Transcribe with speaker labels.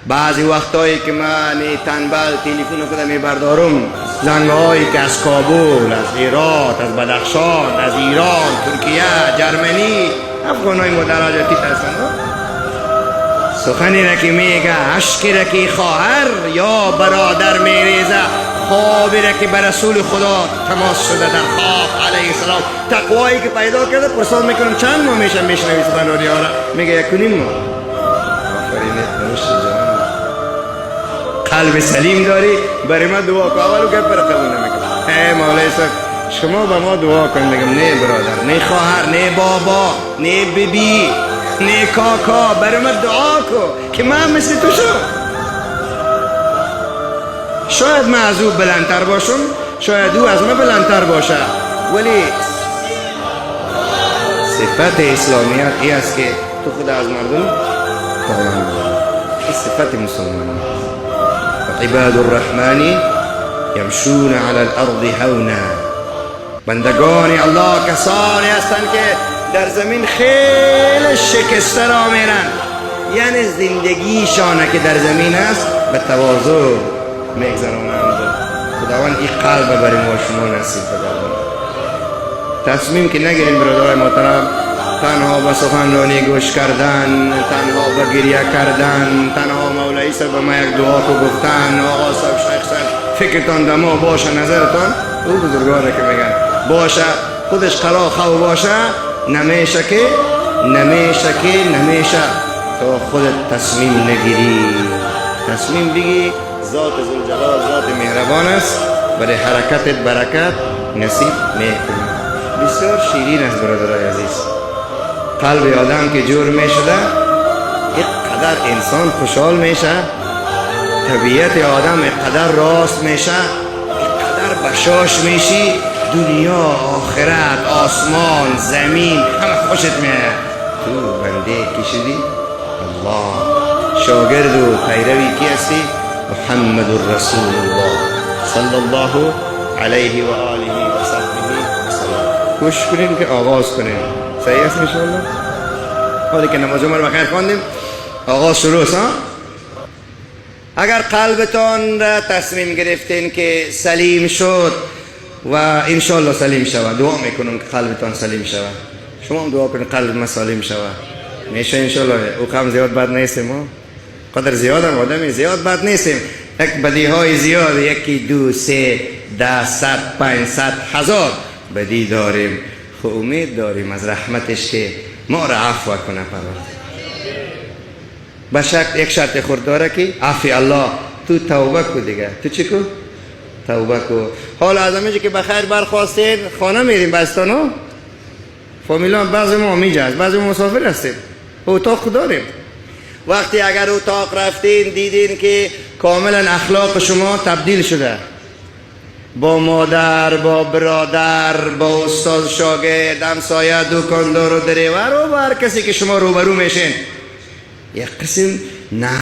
Speaker 1: بعضی وقتایی که من تنبل تلفن خودم میبردارم، زنگهایی که از کابل، از هرات، از بدخشان، از ایران، ترکیه، جرمنی، افغانای مدرجاتی هستند. سخنی را که میگه، عشقی را که خواهر یا برادر میریزه، خوابی را که به رسول خدا تماس شده در خواب علیه السلام، تقوایی که پیدا کرده. پرسان میکنم چند ماه میشه میشنوی سخن را؟ میگه 1.5 ماه. آفرین نوش جان. قلب سلیم داری، برای ما دعا کن. اولو گپ پر قبول نمیکنم. ای مولای صاحب شما به ما دعا کن. میگم نه برادر، نه خواهر، نه بابا، نه بیبی، نه کاکا، برای ما دعا کن که من مثل تو شو. شاید من از او بلندتر باشم، شاید او از من بلندتر باشه، ولی صفت اسلامیت ای است که تو خود از مردم تمام باشی. این صفت مسلمان. عباد الرحمن یمشون علی الارض هونا. بندگان الله کسانی هستند که در زمین خیلی شکسته را میرن، یعنی زندگیشانه که در زمین است به تواضع میگذرانند. خداوند این قلب برای ما شما نصیب بده. تصمیم که نگیریم برادرای محترم تنها به سخنرانی گوش کردن، تنها به گریه کردن، تنها مولوی صاحب به ما یک دعا کو گفتن، آقا صاحب شیخ صاحب فکرتان دما باشه، نظرتان او بزرگواره که میگن باشه، خودش قرار خو باشه، نمیشه که نمیشه تو خودت تصمیم نگیری، تصمیم بگی. ذات ذوالجلال ذات مهربان است، برای حرکتت برکت نصیب میکنه. بسیار شیرین است برادرای عزیز. قلب آدم که جور میشده اینقدر انسان خوشحال میشه، طبیعت آدم اینقدر راست میشه، اینقدر بشاش میشی، دنیا، آخرت، آسمان، زمین همه خوشت میاد. تو بنده کی شدی؟ الله. شاگرد و پیروی کی هستی؟ محمد رسول الله صلی الله علیه و آله و صحبه وسلم. کوشش کنین که آغاز کنین. صحیح است انشاءالله؟ حالی که نماز عمر بخیر خواندیم، آغاز شروع است. اگر قلبتان را تصمیم گرفتین که سلیم شد و انشاءالله سلیم شود، دعا میکنم که قلبتان سلیم شود. شما هم دعا کنید قلب ما سلیم شود. میشه انشاءالله. او کم زیاد بد نیستیم، ما قدر زیاد هم آدمی زیاد بد نیستیم. یک بدی های زیاد، یکی 2 3 10 100 500 1000 بدی داریم. خو امید داریم از رحمتش که ما را عفو کنه. با شرط، یک شرط خورد داره که عفو الله. تو توبه کو دیگه. تو چی کو؟ توبه کو. حالا از همینجا که بخیر برخواستین خانه میریم بستانو، فامیلان بعضی ما میجاز، بعضی ما مسافر هستیم، اتاق داریم. وقتی اگر اتاق رفتین دیدین که کاملا اخلاق شما تبدیل شده، با مادر، با برادر، با استاد، شاگرد، همسایه، دکاندار و دریور و هر کسی که شما روبرو میشین یک قسم